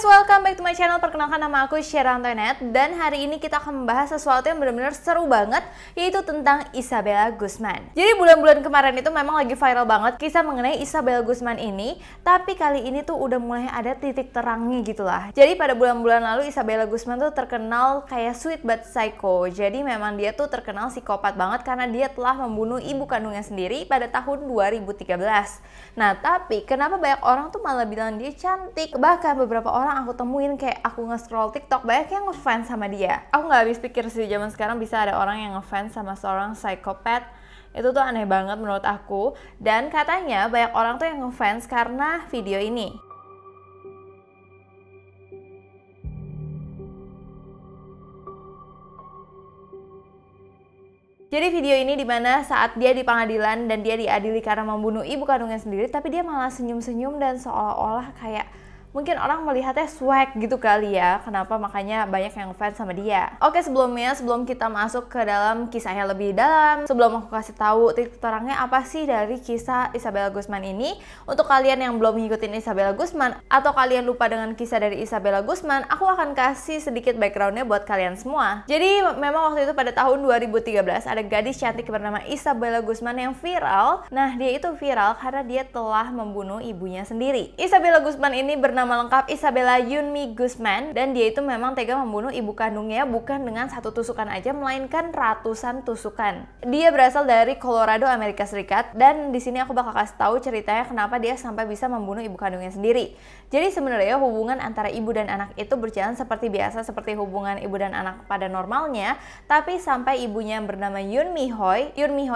welcome back to my channel. Perkenalkan, nama aku Sheila Antoinette. Dan hari ini kita akan membahas sesuatu yang benar-benar seru banget, yaitu tentang Isabella Guzman. Jadi bulan-bulan kemarin itu memang lagi viral banget kisah mengenai Isabella Guzman ini. Tapi kali ini tuh udah mulai ada titik terangnya gitu lah. Jadi pada bulan-bulan lalu Isabella Guzman tuh terkenal kayak sweet but psycho. Jadi memang dia tuh terkenal psikopat banget karena dia telah membunuh ibu kandungnya sendiri pada tahun 2013. Nah tapi kenapa banyak orang tuh malah bilang dia cantik? Bahkan beberapa orang aku temuin kayak aku nge-scroll TikTok banyak yang ngefans sama dia. Aku nggak habis pikir sih zaman sekarang bisa ada orang yang ngefans sama seorang psikopat. Itu tuh aneh banget menurut aku. Dan katanya banyak orang tuh yang ngefans karena video ini. Jadi video ini dimana saat dia di pengadilan dan dia diadili karena membunuh ibu kandungnya sendiri, tapi dia malah senyum-senyum dan seolah-olah kayak mungkin orang melihatnya swag gitu kali ya. Kenapa makanya banyak yang fans sama dia. Oke, sebelum kita masuk ke dalam kisahnya lebih dalam, sebelum aku kasih tahu titik terangnya apa sih dari kisah Isabella Guzman ini, untuk kalian yang belum ngikutin Isabella Guzman atau kalian lupa dengan kisah dari Isabella Guzman, aku akan kasih sedikit backgroundnya buat kalian semua. Jadi memang waktu itu pada tahun 2013 ada gadis cantik bernama Isabella Guzman yang viral. Nah dia itu viral karena dia telah membunuh ibunya sendiri. Isabella Guzman ini bernama lengkap Isabella Yunmi Guzman, dan dia itu memang tega membunuh ibu kandungnya bukan dengan satu tusukan aja, melainkan ratusan tusukan. Dia berasal dari Colorado, Amerika Serikat, dan di sini aku bakal kasih tahu ceritanya kenapa dia sampai bisa membunuh ibu kandungnya sendiri. Jadi sebenarnya hubungan antara ibu dan anak itu berjalan seperti biasa, seperti hubungan ibu dan anak pada normalnya, tapi sampai ibunya yang bernama Yoon Mi Hoy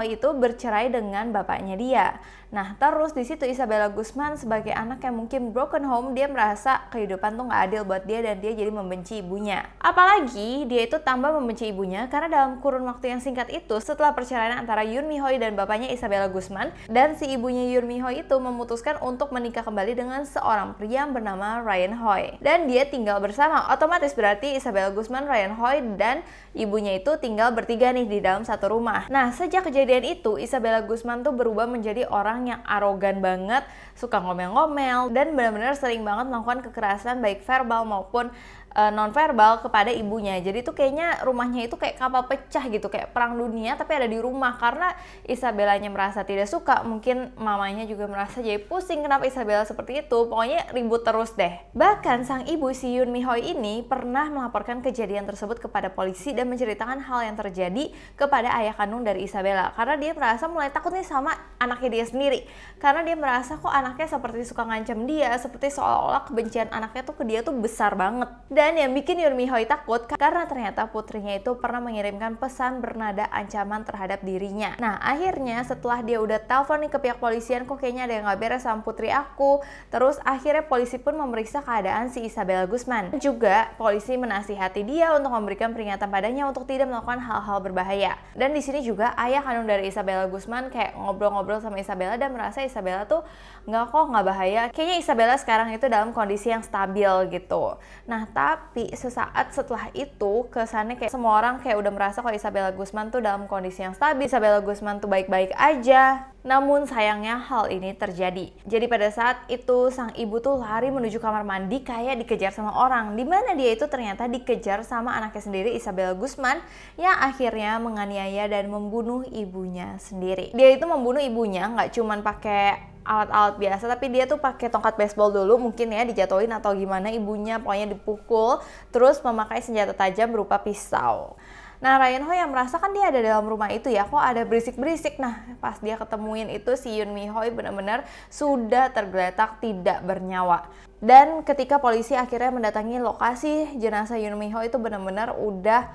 itu bercerai dengan bapaknya dia. Nah terus di situ Isabella Guzman sebagai anak yang mungkin broken home, dia merasa kehidupan tuh nggak adil buat dia dan dia jadi membenci ibunya. Apalagi dia itu tambah membenci ibunya karena dalam kurun waktu yang singkat itu setelah perceraian antara Yoon Mi Hoy dan bapaknya Isabella Guzman, dan si ibunya Yoon Mi Hoy itu memutuskan untuk menikah kembali dengan seorang pria yang bernama Ryan Hoy, dan dia tinggal bersama. Otomatis berarti Isabella Guzman, Ryan Hoy, dan ibunya itu tinggal bertiga nih di dalam satu rumah. Nah sejak kejadian itu Isabella Guzman tuh berubah menjadi orang yang arogan banget, suka ngomel-ngomel, dan benar-benar sering banget melakukan kekerasan baik verbal maupun non-verbal kepada ibunya. Jadi tuh kayaknya rumahnya itu kayak kapal pecah gitu, kayak perang dunia tapi ada di rumah, karena Isabellanya merasa tidak suka, mungkin mamanya juga merasa jadi pusing kenapa Isabella seperti itu. Pokoknya ribut terus deh. Bahkan sang ibu si Yoon Mi Hoy ini pernah melaporkan kejadian tersebut kepada polisi dan menceritakan hal yang terjadi kepada ayah kandung dari Isabella, karena dia merasa mulai takut nih sama anaknya dia sendiri, karena dia merasa kok anaknya seperti suka ngancam dia, seperti seolah-olah kebencian anaknya tuh ke dia tuh besar banget. Dan yang bikin Yoon Mi Hoy takut karena ternyata putrinya itu pernah mengirimkan pesan bernada ancaman terhadap dirinya. Nah akhirnya setelah dia udah telepon nih ke pihak polisian, kok kayaknya ada yang gak beres sama putri aku. Terus akhirnya polisi pun memeriksa keadaan si Isabella Guzman. Juga polisi menasihati dia untuk memberikan peringatan padanya untuk tidak melakukan hal-hal berbahaya. Dan di sini juga ayah kandung dari Isabella Guzman kayak ngobrol-ngobrol sama Isabella dan merasa Isabella tuh nggak bahaya. Kayaknya Isabella sekarang itu dalam kondisi yang stabil gitu. Nah tapi sesaat setelah itu kesannya kayak semua orang kayak udah merasa kalau Isabella Guzman tuh dalam kondisi yang stabil, Isabella Guzman tuh baik-baik aja. Namun sayangnya hal ini terjadi. Jadi pada saat itu sang ibu tuh lari menuju kamar mandi kayak dikejar sama orang, dimana dia itu ternyata dikejar sama anaknya sendiri Isabella Guzman yang akhirnya menganiaya dan membunuh ibunya sendiri. Dia itu membunuh ibunya nggak cuman pakai alat-alat biasa, tapi dia tuh pakai tongkat baseball dulu mungkin ya, dijatuhin atau gimana ibunya, pokoknya dipukul, terus memakai senjata tajam berupa pisau. Nah Ryan Hoy yang merasa kan dia ada dalam rumah itu ya, kok ada berisik-berisik. Nah pas dia ketemuin itu si Yoon Mi Hoy benar-benar sudah tergeletak tidak bernyawa. Dan ketika polisi akhirnya mendatangi lokasi jenazah Yoon Mi Hoy itu benar-benar udah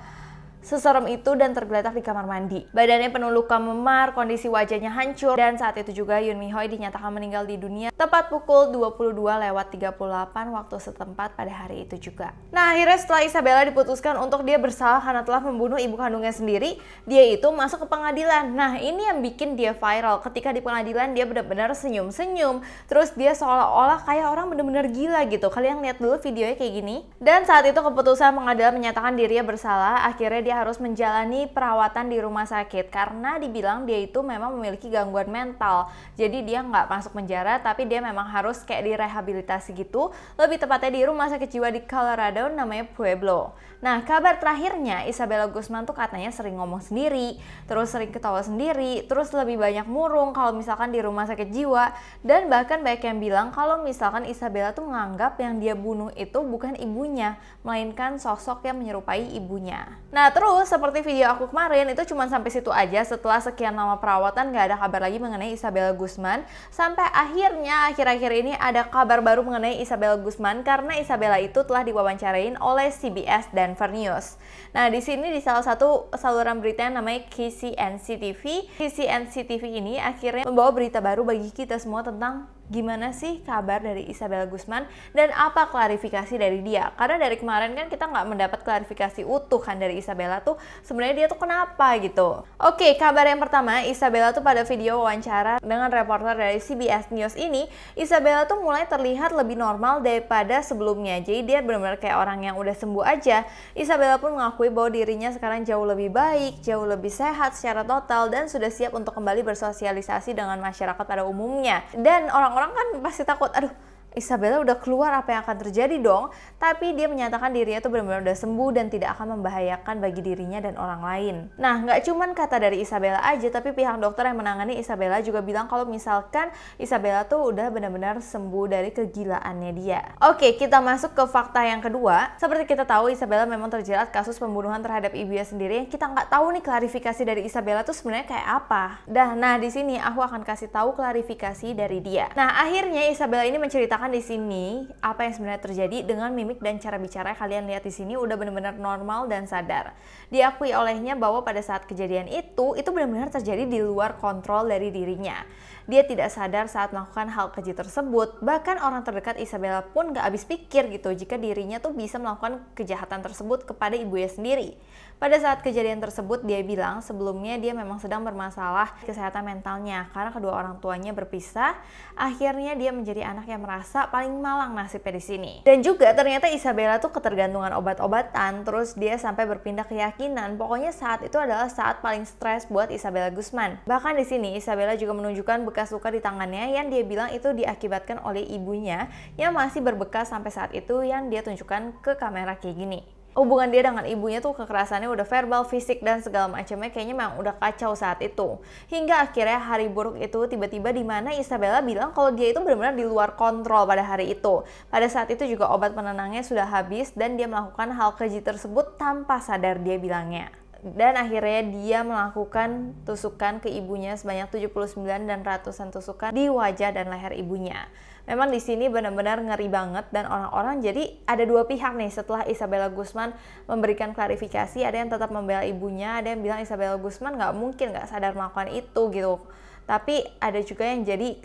seserem itu dan tergeletak di kamar mandi. Badannya penuh luka memar, kondisi wajahnya hancur, dan saat itu juga Yoon Mi Hoy dinyatakan meninggal di dunia tepat pukul 22:38 waktu setempat pada hari itu juga. Nah akhirnya setelah Isabella diputuskan untuk dia bersalah karena telah membunuh ibu kandungnya sendiri, dia itu masuk ke pengadilan. Nah ini yang bikin dia viral. Ketika di pengadilan dia benar-benar senyum-senyum, terus dia seolah-olah kayak orang benar-benar gila gitu. Kalian lihat dulu videonya kayak gini. Dan saat itu keputusan pengadilan menyatakan dirinya bersalah. Akhirnya dia dia harus menjalani perawatan di rumah sakit karena dibilang dia itu memang memiliki gangguan mental. Jadi dia nggak masuk penjara, tapi dia memang harus kayak direhabilitasi gitu. Lebih tepatnya di rumah sakit jiwa di Colorado namanya Pueblo. Nah, kabar terakhirnya Isabella Guzman tuh katanya sering ngomong sendiri, terus sering ketawa sendiri, terus lebih banyak murung kalau misalkan di rumah sakit jiwa, dan bahkan banyak yang bilang kalau misalkan Isabella tuh menganggap yang dia bunuh itu bukan ibunya, melainkan sosok yang menyerupai ibunya. Nah, terus seperti video aku kemarin itu cuma sampai situ aja. Setelah sekian lama perawatan gak ada kabar lagi mengenai Isabella Guzman, sampai akhirnya akhir-akhir ini ada kabar baru mengenai Isabella Guzman karena Isabella itu telah diwawancarain oleh CBS dan News. Nah, di sini di salah satu saluran berita yang namanya KCNC TV. KCNC TV ini akhirnya membawa berita baru bagi kita semua tentang gimana sih kabar dari Isabella Guzman dan apa klarifikasi dari dia. Karena dari kemarin kan kita nggak mendapat klarifikasi utuh kan dari Isabella tuh sebenarnya dia tuh kenapa gitu. Oke, kabar yang pertama, Isabella tuh pada video wawancara dengan reporter dari CBS News ini, Isabella tuh mulai terlihat lebih normal daripada sebelumnya. Jadi dia benar-benar kayak orang yang udah sembuh aja. Isabella pun mengakui bahwa dirinya sekarang jauh lebih baik, jauh lebih sehat secara total dan sudah siap untuk kembali bersosialisasi dengan masyarakat pada umumnya. Dan orang-orang kan pasti takut, aduh Isabella udah keluar, apa yang akan terjadi dong? Tapi dia menyatakan dirinya tuh benar-benar udah sembuh dan tidak akan membahayakan bagi dirinya dan orang lain. Nah, nggak cuman kata dari Isabella aja, tapi pihak dokter yang menangani Isabella juga bilang kalau misalkan Isabella tuh udah benar-benar sembuh dari kegilaannya dia. Oke, kita masuk ke fakta yang kedua. Seperti kita tahu, Isabella memang terjerat kasus pembunuhan terhadap ibunya sendiri. Kita nggak tahu nih klarifikasi dari Isabella tuh sebenarnya kayak apa. Nah, di sini aku akan kasih tahu klarifikasi dari dia. Nah, akhirnya Isabella ini menceritakan di sini apa yang sebenarnya terjadi dengan mimik dan cara bicara kalian lihat di sini udah benar-benar normal dan sadar. Diakui olehnya bahwa pada saat kejadian itu benar-benar terjadi di luar kontrol dari dirinya. Dia tidak sadar saat melakukan hal keji tersebut. Bahkan orang terdekat Isabella pun gak habis pikir gitu jika dirinya tuh bisa melakukan kejahatan tersebut kepada ibunya sendiri. Pada saat kejadian tersebut dia bilang sebelumnya dia memang sedang bermasalah kesehatan mentalnya karena kedua orang tuanya berpisah. Akhirnya dia menjadi anak yang merasa paling malang nasibnya di sini. Dan juga ternyata Isabella tuh ketergantungan obat-obatan, terus dia sampai berpindah keyakinan. Pokoknya saat itu adalah saat paling stres buat Isabella Guzman. Bahkan di sini Isabella juga menunjukkan bekas luka di tangannya yang dia bilang itu diakibatkan oleh ibunya yang masih berbekas sampai saat itu yang dia tunjukkan ke kamera kayak gini. Hubungan dia dengan ibunya tuh kekerasannya udah verbal, fisik, dan segala macamnya kayaknya memang udah kacau saat itu. Hingga akhirnya hari buruk itu tiba-tiba di mana Isabella bilang kalau dia itu benar-benar di luar kontrol pada hari itu. Pada saat itu juga obat penenangnya sudah habis dan dia melakukan hal keji tersebut tanpa sadar dia bilangnya. Dan akhirnya dia melakukan tusukan ke ibunya sebanyak 79 dan ratusan tusukan di wajah dan leher ibunya. Memang di sini benar-benar ngeri banget dan orang-orang jadi ada dua pihak nih setelah Isabella Guzman memberikan klarifikasi. Ada yang tetap membela ibunya, ada yang bilang Isabella Guzman nggak mungkin nggak sadar melakukan itu gitu. Tapi ada juga yang jadi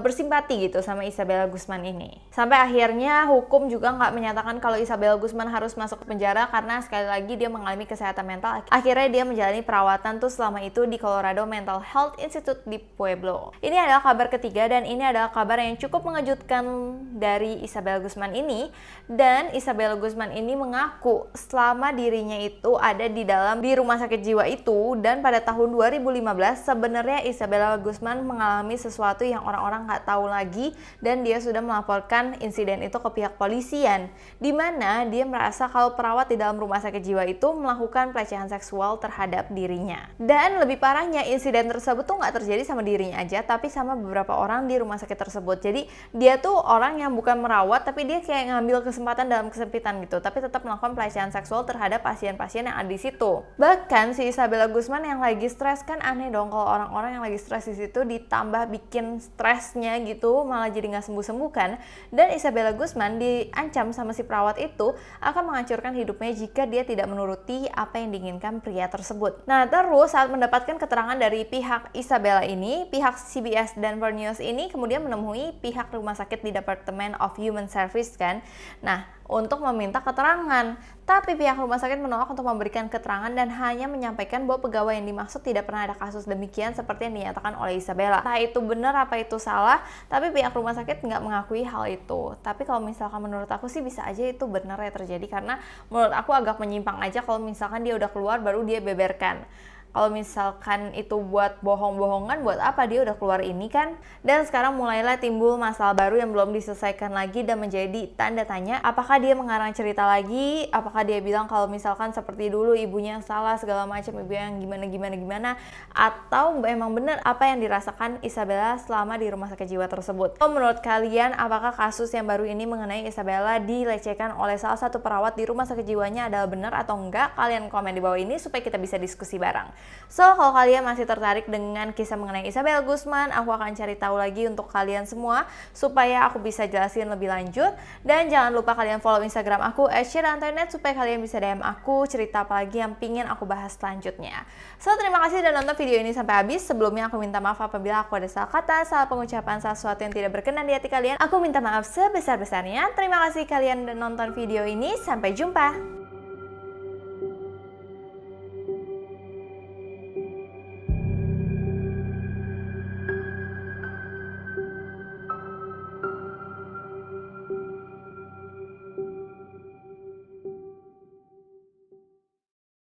bersimpati gitu sama Isabella Guzman ini. Sampai akhirnya hukum juga nggak menyatakan kalau Isabella Guzman harus masuk ke penjara karena sekali lagi dia mengalami kesehatan mental. Akhirnya dia menjalani perawatan tuh selama itu di Colorado Mental Health Institute di Pueblo. Ini adalah kabar ketiga dan ini adalah kabar yang cukup mengejutkan dari Isabella Guzman ini. Dan Isabella Guzman ini mengaku selama dirinya itu ada di rumah sakit jiwa itu dan pada tahun 2015 sebenarnya Isabella Guzman mengalami sesuatu yang orang-orang nggak tahu lagi dan dia sudah melaporkan insiden itu ke pihak polisian di mana dia merasa kalau perawat di dalam rumah sakit jiwa itu melakukan pelecehan seksual terhadap dirinya. Dan lebih parahnya insiden tersebut tuh nggak terjadi sama dirinya aja tapi sama beberapa orang di rumah sakit tersebut. Jadi dia tuh orang yang bukan merawat tapi dia kayak ngambil kesempatan dalam kesempitan gitu tapi tetap melakukan pelecehan seksual terhadap pasien-pasien yang ada di situ. Bahkan si Isabella Guzman yang lagi stres, kan aneh dong kalau orang-orang yang lagi stres di situ ditambah bikin stresnya gitu malah jadi nggak sembuh-sembuh kan. Dan Isabella Guzman diancam sama si perawat itu akan menghancurkan hidupnya jika dia tidak menuruti apa yang diinginkan pria tersebut. Nah terus saat mendapatkan keterangan dari pihak Isabella ini, pihak CBS dan News ini kemudian menemui pihak rumah sakit di Department of Human Service kan. Nah untuk meminta keterangan. Tapi pihak rumah sakit menolak untuk memberikan keterangan dan hanya menyampaikan bahwa pegawai yang dimaksud tidak pernah ada kasus demikian seperti yang dinyatakan oleh Isabella. Entah itu benar apa itu salah, tapi pihak rumah sakit nggak mengakui hal itu. Tapi kalau misalkan menurut aku sih bisa aja itu benar ya terjadi, karena menurut aku agak menyimpang aja kalau misalkan dia udah keluar baru dia beberkan. Kalau misalkan itu buat bohong-bohongan, buat apa dia udah keluar ini kan? Dan sekarang mulailah timbul masalah baru yang belum diselesaikan lagi dan menjadi tanda tanya, apakah dia mengarang cerita lagi? Apakah dia bilang kalau misalkan seperti dulu ibunya yang salah segala macam, ibu yang gimana, atau memang benar apa yang dirasakan Isabella selama di rumah sakit jiwa tersebut? So, menurut kalian, apakah kasus yang baru ini mengenai Isabella dilecehkan oleh salah satu perawat di rumah sakit jiwanya adalah benar atau enggak? Kalian komen di bawah ini supaya kita bisa diskusi bareng. So, kalau kalian masih tertarik dengan kisah mengenai Isabella Guzman, aku akan cari tahu lagi untuk kalian semua supaya aku bisa jelasin lebih lanjut. Dan jangan lupa kalian follow Instagram aku @syirah_net supaya kalian bisa DM aku cerita apa lagi yang pingin aku bahas selanjutnya. So, terima kasih udah nonton video ini sampai habis. Sebelumnya aku minta maaf apabila aku ada salah kata, salah pengucapan, sesuatu yang tidak berkenan di hati kalian. Aku minta maaf sebesar-besarnya. Terima kasih kalian udah nonton video ini. Sampai jumpa.